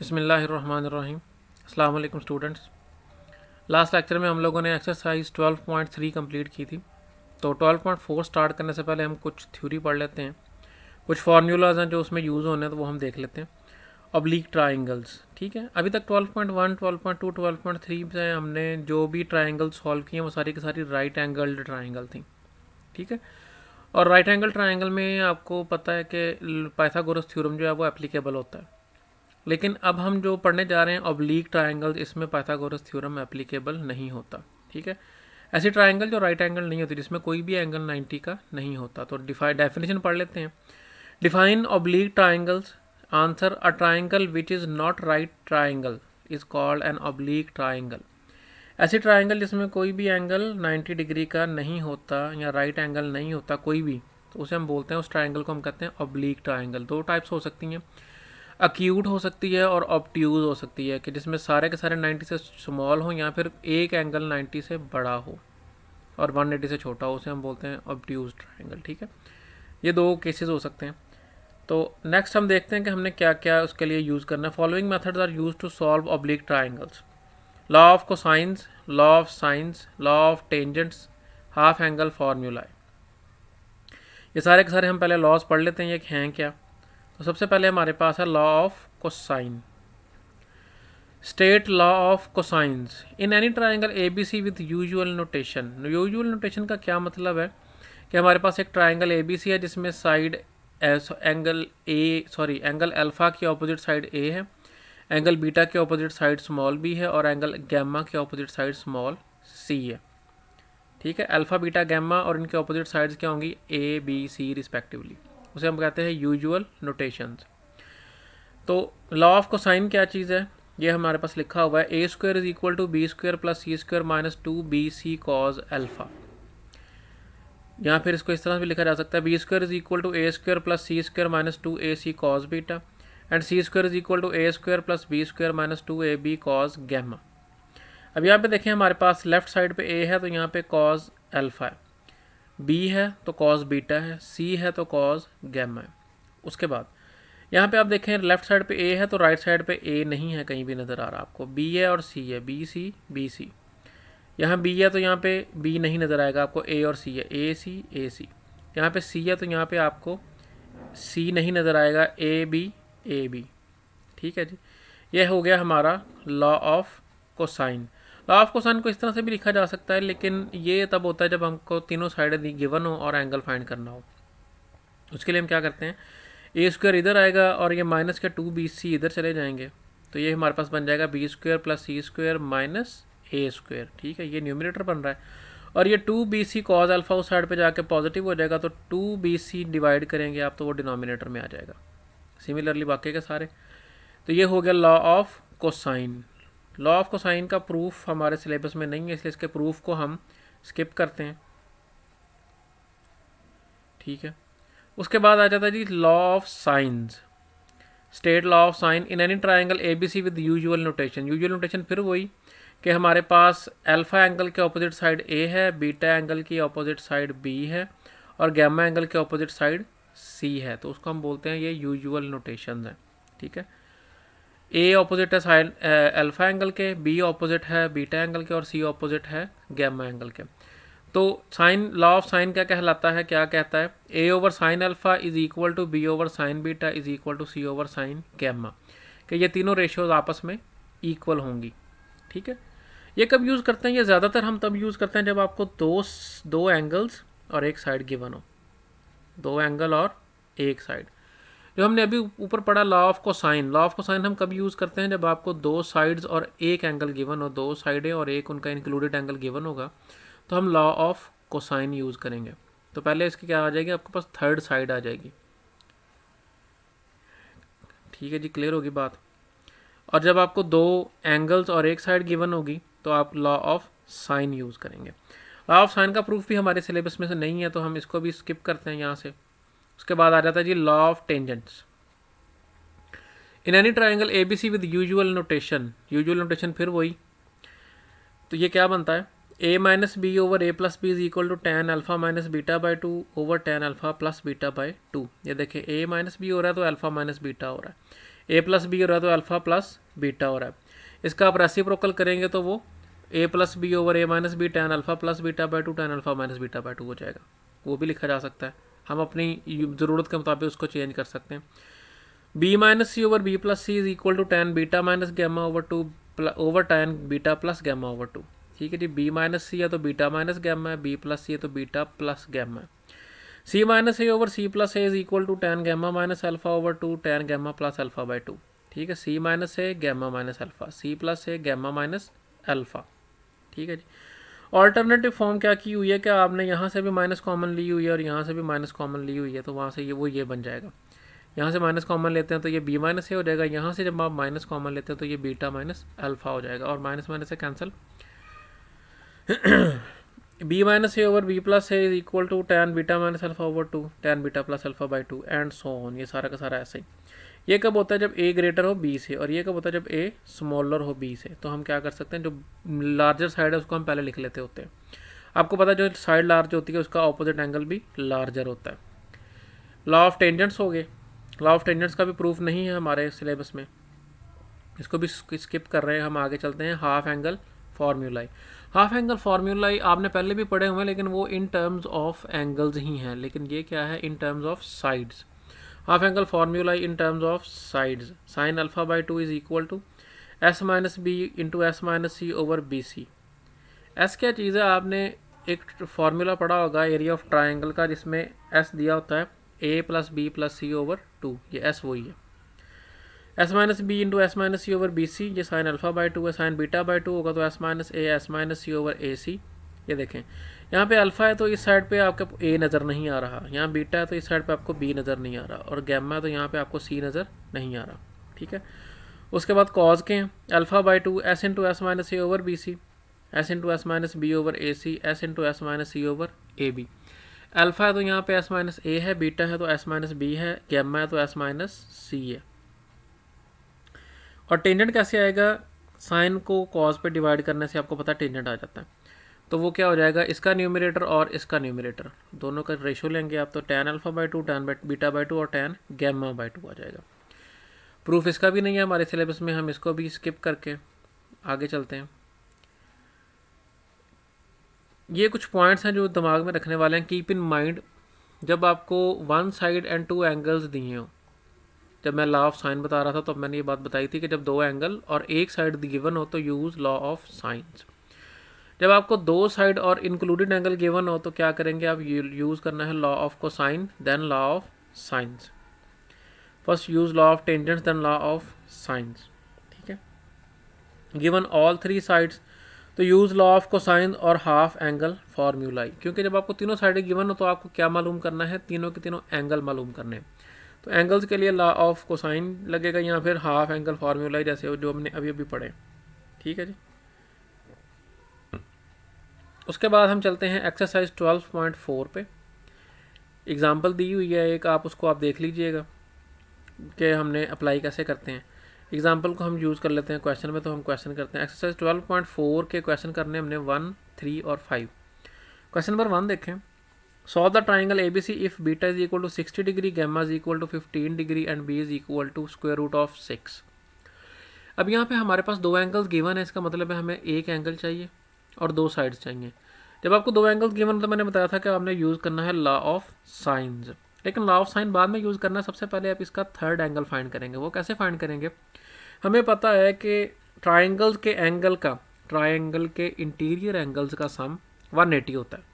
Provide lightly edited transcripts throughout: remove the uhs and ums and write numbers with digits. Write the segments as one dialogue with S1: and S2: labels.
S1: बिस्मिल्लाहिर्रहमानिर्रहीम। अस्सलाम वालेकुम स्टूडेंट्स। लास्ट लेक्चर में हम लोगों ने एक्सरसाइज 12.3 कंप्लीट की थी। तो 12.4 स्टार्ट करने से पहले हम कुछ थ्योरी पढ़ लेते हैं, कुछ फार्मूलाज हैं जो उसमें यूज़ होने हैं तो वो हम देख लेते हैं। ऑब्लिक ट्राइंगल्स, ठीक है। अभी तक 12.1, 12.2, 12.3 से हमने जो भी ट्राइंगल सॉल्व किए हैं वो सारी की सारी राइट एंगल्ड ट्राइंगल थी, ठीक है। और राइट एंगल ट्राइंगल में आपको पता है कि पाइथागोरस थ्योरम जो है वो एप्लीकेबल होता है। लेकिन अब हम जो पढ़ने जा रहे हैं ऑब्लिक ट्राइंगल, इसमें पाइथागोरस थ्योरम एप्लीकेबल नहीं होता, ठीक है। ऐसी ट्राइंगल जो राइट एंगल नहीं होती, जिसमें कोई भी एंगल 90 का नहीं होता। तो डेफिनेशन पढ़ लेते हैं। Define oblique triangles. Answer, a triangle which is not right triangle is called an oblique triangle. ऐसी ट्राइंगल जिसमें कोई भी एंगल 90 डिग्री का नहीं होता या राइट एंगल नहीं होता कोई भी, तो उसे हम बोलते हैं, उस ट्राइंगल को हम कहते हैं ऑब्लिक ट्राइंगल। दो टाइप्स हो सकती हैं, अक्यूट हो सकती है और ऑब्ट्यूज हो सकती है, कि जिसमें सारे के सारे 90 से स्मॉल हो या फिर एक एंगल 90 से बड़ा हो और 180 से छोटा हो, उसे हम बोलते हैं ऑब्ट्यूज ट्राइंगल, ठीक है। ये दो केसेस हो सकते हैं। तो नेक्स्ट हम देखते हैं कि हमने क्या क्या उसके लिए यूज़ करना है। Following methods are use to solve oblique triangles. Law of cosines, law of sines, law of tangents, half angle formula. ये सारे के सारे हम पहले लॉज पढ़ लेते हैं, ये हैं क्या। तो सबसे पहले हमारे पास है law of cosine. State law of cosines in any triangle A B c with usual notation. Usual notation का क्या मतलब है कि हमारे पास एक ट्राइंगल ए बी सी है जिसमें साइड एंगल अल्फा की ऑपोजिट साइड ए है, एंगल बीटा के ऑपोजिट साइड स्मॉल बी है और एंगल गैमा के ऑपोजिट साइड स्मॉल सी है, ठीक है। अल्फा बीटा गैमा और इनके ऑपोजिट साइड्स क्या होंगी, ए बी सी रिस्पेक्टिवली। उसे हम कहते हैं यूजुअल नोटेशंस। तो लॉ ऑफ कोसाइन क्या चीज़ है, ये हमारे पास लिखा हुआ है, a square is equal to b square plus c square minus 2bc cos alpha. या फिर इसको इस तरह भी लिखा जा सकता है, b square is equal to a square plus c square minus 2ac cos beta and c square is equal to a square plus b square minus 2ab cos gamma. अब यहाँ पे देखें, हमारे पास लेफ्ट साइड पे ए है तो यहाँ पे कॉज अल्फा है, बी है तो कॉज बीटा है, सी है तो कॉज गैमा है। उसके बाद यहाँ पे आप देखें, लेफ्ट साइड पे ए है तो राइट साइड पे ए नहीं है, कहीं भी नज़र आ रहा आपको, बी है और सी है, बी सी बी सी। यहाँ बी है तो यहाँ पे बी नहीं नज़र आएगा आपको, ए और सी है, ए सी ए सी। यहाँ पे सी है तो यहाँ पे आपको सी नहीं नज़र आएगा, ए बी, ठीक है जी। यह हो गया हमारा law of cosine. Law of cosine को इस तरह से भी लिखा जा सकता है, लेकिन ये तब होता है जब हमको तीनों साइड गिवन हो और एंगल फाइंड करना हो। उसके लिए हम क्या करते हैं, ए स्क्वायर इधर आएगा और ये माइनस के 2bc इधर चले जाएंगे, तो ये हमारे पास बन जाएगा B square plus c square minus ए स्क्वायर, ठीक है। ये न्यूमरेटर बन रहा है और ये 2bc कॉज अल्फा उस साइड पे जाके पॉजिटिव हो जाएगा, तो 2bc डिवाइड करेंगे आप तो वो डिनोमिनेटर में आ जाएगा। सिमिलरली बाकी के सारे। तो ये हो गया law of cosine. Law of cosine का प्रूफ हमारे सिलेबस में नहीं है, इसलिए इसके प्रूफ को हम स्किप करते हैं, ठीक है। उसके बाद आ जाता है जी law of sines. State law of sine in any triangle A B c with usual notation. Usual notation फिर वही कि हमारे पास अल्फा एंगल के ऑपोजिट साइड ए है, बीटा एंगल की ऑपोजिट साइड बी है और गैमा एंगल के ऑपोजिट साइड सी है, तो उसको हम बोलते हैं ये यूजुअल नोटेशन है, ठीक है। ए ऑपोजिट है साइड अल्फा एंगल के, बी ऑपोजिट है बीटा एंगल के और सी ऑपोजिट है गैमा एंगल के। तो साइन, लॉ ऑफ साइन क्या कहलाता है, क्या कहता है, a over sine alpha is equal to B over sine beta is equal to C over sine gamma, कि ये तीनों रेशियोज आपस में इक्वल होंगी, ठीक है। ये कब यूज़ करते हैं, ये ज़्यादातर हम तब यूज़ करते हैं जब आपको दो एंगल्स और एक साइड गिवन हो, दो एंगल और एक साइड। जो हमने अभी ऊपर पढ़ा law of cosine, law of cosine हम कब यूज़ करते हैं, जब आपको दो साइड्स और एक एंगल गिवन हो, दो साइडें और एक उनका इंक्लूडेड एंगल गिवन होगा, तो हम लॉ ऑफ कोसाइन यूज़ करेंगे। तो पहले इसकी क्या आ जाएगी, आपके पास थर्ड साइड आ जाएगी, ठीक है जी, क्लियर होगी बात। और जब आपको दो एंगल्स और एक साइड गिवन होगी तो आप लॉ ऑफ साइन यूज़ करेंगे। लॉ ऑफ साइन का प्रूफ भी हमारे सिलेबस में से नहीं है, तो हम इसको भी स्किप करते हैं यहाँ से। उसके बाद आ जाता है जी law of tangents. In any triangle A B c with usual notation. Usual notation फिर वही, तो ये क्या बनता है, a minus b over a plus b is equal to tan alpha minus beta by 2 over tan alpha plus beta by 2। ये देखिए ए minus B हो रहा है तो अल्फा माइनस बीटा हो रहा है, ए प्लस बी हो रहा है तो अल्फ़ा प्लस बीटा हो रहा है। इसका आप रेसिप्रोकल करेंगे तो वो a plus b over a minus b tan alpha plus beta by two tan alpha minus beta by two हो जाएगा। वो भी लिखा जा सकता है, हम अपनी ज़रूरत के मुताबिक उसको चेंज कर सकते हैं। B minus c over b plus c is equal to tan beta minus gamma over two over tan beta plus gamma over two. ठीक है जी, बी माइनस सी है तो बीटा माइनस गैमा है, बी प्लस सी है तो beta plus gamma है। C minus a over c plus a is equal to tan gamma minus alpha over two tan gamma plus alpha by to. ठीक है, c minus a gamma minus alpha, c plus a gamma minus alpha. ठीक है जी। Alternative form क्या की हुई है कि आपने यहाँ से भी माइनस कॉमन ली हुई है और यहाँ से भी माइनस कॉमन ली हुई है, तो वहाँ से ये बन जाएगा। यहाँ से माइनस कॉमन लेते हैं तो ये बी माइनस ए हो जाएगा, यहाँ से जब आप माइनस कॉमन लेते हैं तो ये बीटा माइनस अल्फा हो जाएगा और माइनस माइनस से cancel. B minus a over b plus a is equal to tan beta minus alpha over two tan beta plus alpha by two and so on. ये सारा का सारा ऐसे ही। ये कब होता है जब ए ग्रेटर हो बी से, और ये कब होता है जब ए स्मॉलर हो बी से। तो हम क्या कर सकते हैं, जो लार्जर साइड है उसको हम पहले लिख लेते होते हैं। आपको पता है जो साइड लार्ज होती है उसका ऑपोजिट एंगल भी लार्जर होता है। लॉ ऑफ टेंजेंट्स हो गए। लॉ ऑफ टेंजेंट्स का भी प्रूफ नहीं है हमारे सिलेबस में, इसको भी स्किप कर रहे हैं। हम आगे चलते हैं half angle formulae. Half angle formulae आपने पहले भी पढ़े हुए हैं, लेकिन वो इन टर्म्स ऑफ एंगल्स ही हैं, लेकिन ये क्या है, in terms of sides. Half angle formulae in terms of sides, sine alpha by two is equal to s minus b into s minus c over b c. S क्या चीज़ है, आपने एक फार्मूला पढ़ा होगा एरिया ऑफ ट्राइंगल का, जिसमें S दिया होता है a plus b plus c over two, ये एस वही है। S minus b into s minus c over b c, ये साइन अल्फा बाई टू है, साइन बीटा बाई टू होगा तो s minus c over a c. ये देखें यहाँ पे अल्फ़ा है तो इस साइड पे आपको ए नज़र नहीं आ रहा, यहाँ बीटा है तो इस साइड पे आपको बी नज़र नहीं आ रहा, और गैमा है तो यहाँ पे आपको सी नज़र नहीं आ रहा। ठीक है, उसके बाद कॉज के हैं alpha by two s into s minus c over b c, s into s minus b over a c, s into s minus c over a b. अल्फ़ा है तो यहाँ पे एस माइनस ए है, बीटा है तो एस माइनस बी है, gamma है तो एस माइनस सी है। और टेंजेंट कैसे आएगा, साइन को कॉज पे डिवाइड करने से आपको पता टेंजेंट आ जाता है। तो वो क्या हो जाएगा, इसका न्यूमरेटर और इसका न्यूमरेटर दोनों का रेशो लेंगे आप, तो tan alpha by two, tan beta by to और टैन गैमा बाई टू आ जाएगा। प्रूफ इसका भी नहीं है हमारे सिलेबस में, हम इसको भी स्किप करके आगे चलते हैं। ये कुछ पॉइंट्स हैं जो दिमाग में रखने वाले हैं। कीप इन माइंड, जब आपको one side and two angles दिए हों, जब मैं लॉ ऑफ साइन बता रहा था तो मैंने ये बात बताई थी कि जब दो एंगल और एक साइड गिवन हो तो यूज़ लॉ ऑफ साइंस। जब आपको दो साइड और इंक्लूडेड एंगल गिवन हो तो क्या करेंगे आप, यूज़ करना है law of cosine then law of sines. First use law of tangents then law of sines. ठीक है, गिवन ऑल थ्री साइड्स तो यूज़ लॉ ऑफ कोसाइन और हाफ एंगल फार्मूलाई। क्योंकि जब आपको तीनों साइडें गिवन हो तो आपको क्या मालूम करना है, तीनों के तीनों एंगल मालूम करने हैं। तो एंगल्स के लिए लॉ ऑफ कोसाइन लगेगा या फिर हाफ एंगल फार्मूला जैसे जो हमने अभी अभी पढ़े। ठीक है जी, उसके बाद हम चलते हैं एक्सरसाइज 12.4 पे। एग्जांपल दी हुई है एक, आप उसको आप देख लीजिएगा कि हमने अप्लाई कैसे करते हैं। एग्जांपल को हम यूज़ कर लेते हैं क्वेश्चन में, तो हम क्वेश्चन करते हैं। एक्सरसाइज 12.4 के क्वेश्चन करने हमने 1, 3 और 5। क्वेश्चन नंबर 1 देखें, solve the triangle ABC if beta is equal to 60 degree, gamma is equal to 15 degree and b is equal to square root of 6। अब यहाँ पे हमारे पास दो एंगल्स गिवन है, इसका मतलब है हमें एक एंगल चाहिए और दो साइड्स चाहिए। जब आपको दो एंगल्स गिवन तो मैंने बताया था कि आपने यूज़ करना है लॉ ऑफ साइंस, लेकिन लॉ ऑफ साइन बाद में यूज़ करना है। सबसे पहले आप इसका थर्ड एंगल फाइंड करेंगे। वो कैसे फाइंड करेंगे, हमें पता है कि ट्राइंगल्स के एंगल का, ट्राइंगल के इंटीरियर एंगल्स का सम 180 होता है।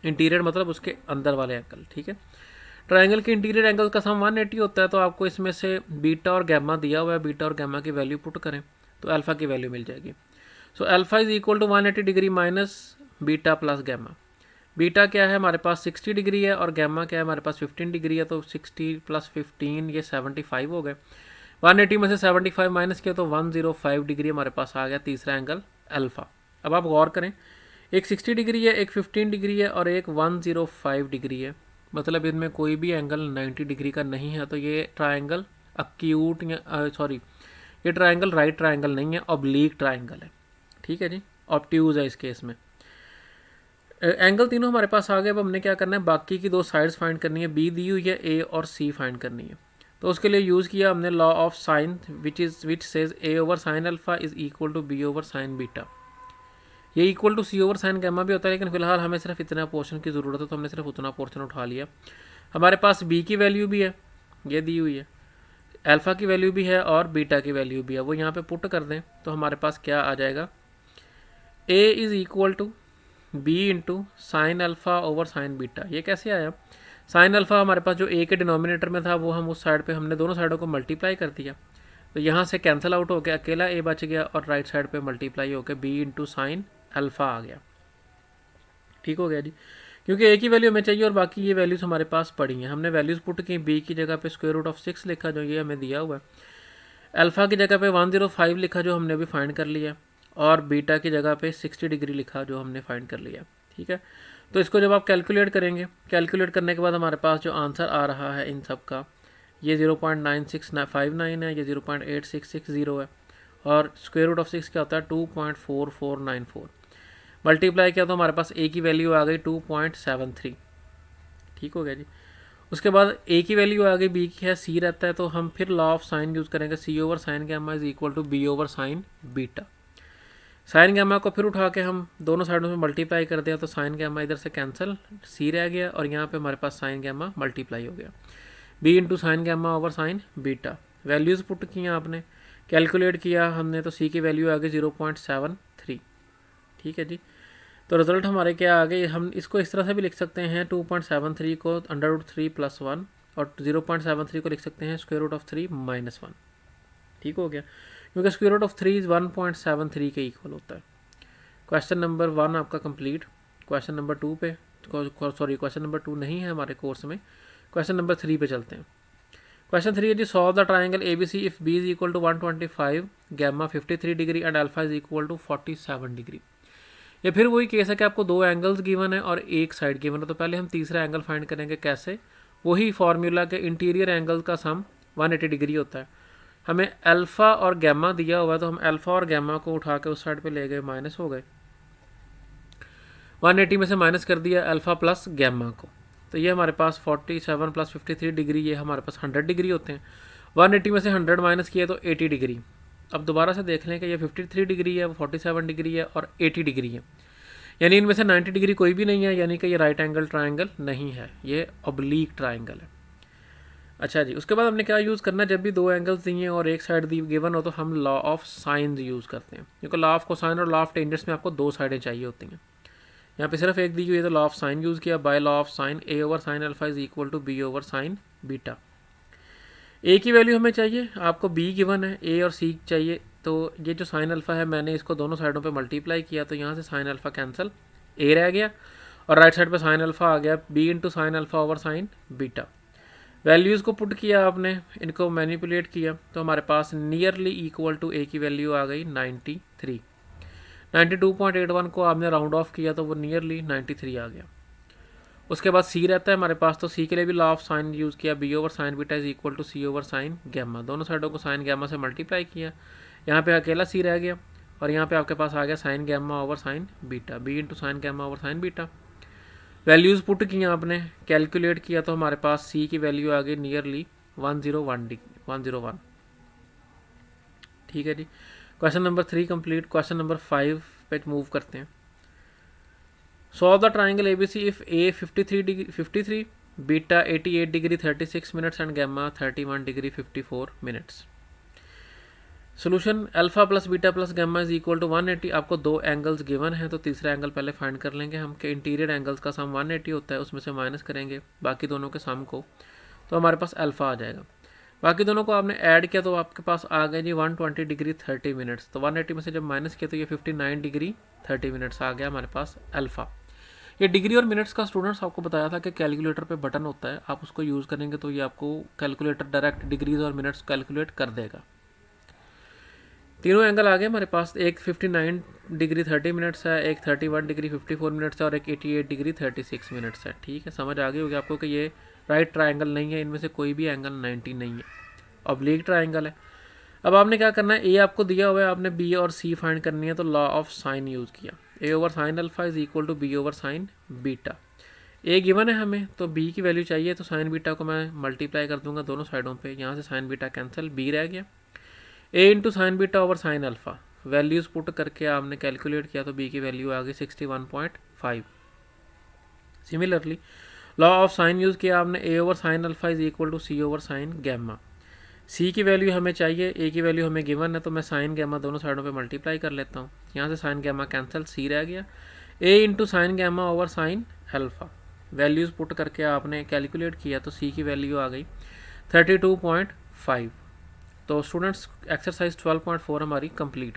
S1: इंटीरियर मतलब उसके अंदर वाले एंगल। ठीक है, ट्राइंगल के इंटीरियर एंगल का सम 180 होता है। तो आपको इसमें से बीटा और गैमा दिया हुआ है, बीटा और गैमा की वैल्यू पुट करें तो अल्फ़ा की वैल्यू मिल जाएगी। So alpha is equal to 180 degree minus beta plus gamma. Beta क्या है हमारे पास 60 डिग्री है और गैमा क्या है हमारे पास 15 डिग्री है। तो 60 प्लस 15 ये 75 हो गए। 180 में से 75 माइनस किया तो 105 डिग्री हमारे पास आ गया तीसरा एंगल अल्फ़ा। अब आप गौर करें, एक 60 डिग्री है, एक 15 डिग्री है और एक 105 डिग्री है, मतलब इनमें कोई भी एंगल 90 डिग्री का नहीं है। तो ये ट्राइंगल अक्यूट ये ट्राइंगल राइट ट्राइंगल नहीं है, ऑब्लीक ट्राइंगल है। ठीक है जी, ऑब्ट्यूज है इस केस में। एंगल तीनों हमारे पास आ गए। अब हमने क्या करना है, बाकी की दो साइड्स फाइंड करनी है। बी दी हुई है, ए और सी फाइंड करनी है। तो उसके लिए यूज़ किया हमने law of sine which says a over sine alpha is equal to B over sine beta. ये equal to C over sine gamma भी होता है, लेकिन फिलहाल हमें सिर्फ इतना पोर्शन की ज़रूरत है, तो हमने सिर्फ उतना पोर्शन उठा लिया। हमारे पास बी की वैल्यू भी है, ये दी हुई है, अल्फ़ा की वैल्यू भी है और बीटा की वैल्यू भी है, वो यहाँ पे पुट कर दें तो हमारे पास क्या आ जाएगा, a is equal to b into sine alpha over sine beta. ये कैसे आया, साइन अल्फ़ा हमारे पास जो ए के डिनोमिनेटर में था वो हम उस साइड पे हमने दोनों साइडों को मल्टीप्लाई कर दिया, तो यहाँ से कैंसिल आउट हो गया, अकेला ए बच गया और राइट साइड पे मल्टीप्लाई होकर बी इंटू साइन अल्फ़ा आ गया। ठीक हो गया जी, क्योंकि ए की वैल्यू हमें चाहिए और बाकी ये वैल्यूज़ हमारे पास पड़ी हैं। हमने वैल्यूज़ पुट की, बी की जगह पे स्क्वायर रूट ऑफ 6 लिखा जो ये हमें दिया हुआ है, अल्फ़ा की जगह पे 105 लिखा जो हमने अभी फाइंड कर लिया, और बीटा की जगह पे 60 डिग्री लिखा जो हमने फाइंड कर लिया। ठीक है, तो इसको जब आप कैलकुलेट करेंगे, कैलकुलेट करने के बाद हमारे पास जो आंसर आ रहा है इन सब का, ये 0.9659 है, ये 0.8660 है, और स्क्वायर रूट ऑफ 6 क्या होता है 2.4494। मल्टीप्लाई किया तो हमारे पास ए की वैल्यू आ गई 2.73। ठीक हो गया जी, उसके बाद ए की वैल्यू आ गई, बी की है, सी रहता है, तो हम फिर लॉ ऑफ साइन यूज़ करेंगे, c over sine gamma is equal to B over sine beta. Sine gamma को फिर उठा के हम दोनों साइडों में मल्टीप्लाई कर दिया, तो साइन गैमा इधर से कैंसिल, सी रह गया, और यहाँ पे हमारे पास साइन गैमा मल्टीप्लाई हो गया, b into sine gamma over sine beta. Values put किया आपने, कैलकुलेट किया हमने, तो सी की वैल्यू आ गई 0.73। ठीक है जी, तो रिजल्ट हमारे क्या आ गए, हम इसको इस तरह से भी लिख सकते हैं, 2.73 को √3 + 1, और 0.73 को लिख सकते हैं स्क्वायर रूट ऑफ 3 - 1। ठीक हो गया, क्योंकि स्क्वायर रूट ऑफ 3 1.73 के इक्वल होता है। क्वेश्चन नंबर 1 आपका कंप्लीट। क्वेश्चन नंबर 2 पे, सॉरी क्वेश्चन नंबर 2 नहीं है हमारे कोर्स में, क्वेश्चन नंबर 3 पे चलते हैं। क्वेश्चन 3 है जी, solve the triangle A B C if b is equal to 125, gamma 53 degree and alpha is equal to 47 degree. ये फिर वही केस है कि आपको दो एंगल्स गिवन है और एक साइड गिवन है, तो पहले हम तीसरा एंगल फाइंड करेंगे। कैसे, वही फार्मूला के इंटीरियर एंगल का सम 180 डिग्री होता है। हमें अल्फ़ा और गैमा दिया हुआ है, तो हम अल्फ़ा और गैमा को उठा के उस साइड पे ले गए, माइनस हो गए, 180 में से माइनस कर दिया अल्फ़ा प्लस गैमा को, तो ये हमारे पास 47 + 53 डिग्री, ये हमारे पास 100 डिग्री होते हैं। 180 में से 100 माइनस किया तो 80 डिग्री। अब दोबारा से देख लें कि ये 53 डिग्री है, वो 47 डिग्री है और 80 डिग्री है, यानी इनमें से 90 डिग्री कोई भी नहीं है, यानी कि ये राइट एंगल ट्राइंगल नहीं है, ये ऑब्लीक ट्राइंगल है। अच्छा जी, उसके बाद हमने क्या यूज़ करना है, जब भी दो एंगल्स दिए और एक साइड दी गिवन हो तो हम लॉ ऑफ साइंस यूज़ करते हैं, क्योंकि लॉ ऑफ कोसाइन और लॉ ऑफ टेंजेंट्स में आपको दो साइडें चाहिए होती हैं। यहाँ पे सिर्फ एक दी हुई है, तो लॉ ऑफ साइन यूज़ किया, by law of sine a over sine alpha is equal to B over sine beta. A की वैल्यू हमें चाहिए, आपको बी गिवन है, ए और सी चाहिए, तो ये जो साइन अल्फ़ा है मैंने इसको दोनों साइडों पे मल्टीप्लाई किया, तो यहाँ से साइन अल्फ़ा कैंसिल, ए रह गया, और राइट साइड पे साइन अल्फ़ा आ गया, b into sine alpha over sine beta. Values को पुट किया आपने, इनको मैनिपुलेट किया, तो हमारे पास नियरली इक्वल टू ए की वैल्यू आ गई 93। 92.81 को आपने राउंड ऑफ किया तो वो नियरली 93 आ गया। उसके बाद सी रहता है हमारे पास, तो सी के लिए भी लॉ ऑफ साइन यूज़ किया, B over sine beta is equal to C over sine gamma. दोनों साइडों को साइन गैमा से मल्टीप्लाई किया, यहाँ पे अकेला सी रह गया, और यहाँ पे आपके पास आ गया sine gamma over sine beta, b into sine gamma over sine beta. Values put किया आपने, कैलकुलेट किया, तो हमारे पास सी की वैल्यू आ गई नियरली 101। ठीक है जी, question number 3 complete. Question number 5 पे मूव करते हैं। Solve the triangle A B C if A 53 beta 88 degree 36 minutes and gamma 31 degree 54 minutes. Solution, alpha plus beta plus gamma is equal to 180। आपको दो angles given है, तो तीसरा angle पहले find कर लेंगे हम कि इंटीरियर एंगल्स का सम 180 होता है, उसमें से माइनस करेंगे बाकी दोनों के सम को, तो हमारे पास अल्फा आ जाएगा। बाकी दोनों को आपने ऐड किया तो आपके पास आ गए जी 120 डिग्री 30 मिनट्स, तो 180 में से जब माइनस किया तो ये 59 डिग्री 30 मिनट्स आ गया हमारे पास अल्फ़ा। ये डिग्री और मिनट्स का स्टूडेंट्स आपको बताया था कि कैलकुलेटर पे बटन होता है, आप उसको यूज़ करेंगे तो ये आपको कैलकुलेटर डायरेक्ट डिग्रीज और मिनट्स कैलकुलेट कर देगा। तीनों एंगल आ गए हमारे पास, एक 59 डिग्री 30 मिनट्स है, एक 31 डिग्री 54 मिनट्स है, और एक 88 डिग्री 36 मिनट्स है। ठीक है, समझ आ गई होगी आपको कि ये राइट ट्राइंगल नहीं है, इनमें से कोई भी एंगल 90 नहीं है, ऑब्लिक ट्राइंगल है। अब आपने क्या करना है, ए आपको दिया हुआ है, आपने बी और सी फाइंड करनी है, तो लॉ ऑफ साइन यूज़ किया, A over sine alpha is equal to B over sine beta. A given है हमें, तो बी की वैल्यू चाहिए, तो साइन बीटा को मैं मल्टीप्लाई कर दूंगा दोनों साइडों पे, यहाँ से साइन बीटा कैंसिल, बी रह गया। A into sine beta over sine alpha, values put करके आपने कैलकुलेट किया तो बी की वैल्यू आ गई 61.5। Similarly law of sine use किया आपने, A over sine alpha is equal to C over sine gamma. C की वैल्यू हमें चाहिए, ए की वैल्यू हमें गिवन है, तो मैं साइन गैमा दोनों साइडों पे मल्टीप्लाई कर लेता हूँ, यहाँ से साइन गैमा कैंसिल, सी रह गया। A into sine gamma over sine alpha, values put करके आपने कैलकुलेट किया तो सी की वैल्यू आ गई 32.5। तो स्टूडेंट्स एक्सरसाइज 12.4 हमारी कंप्लीट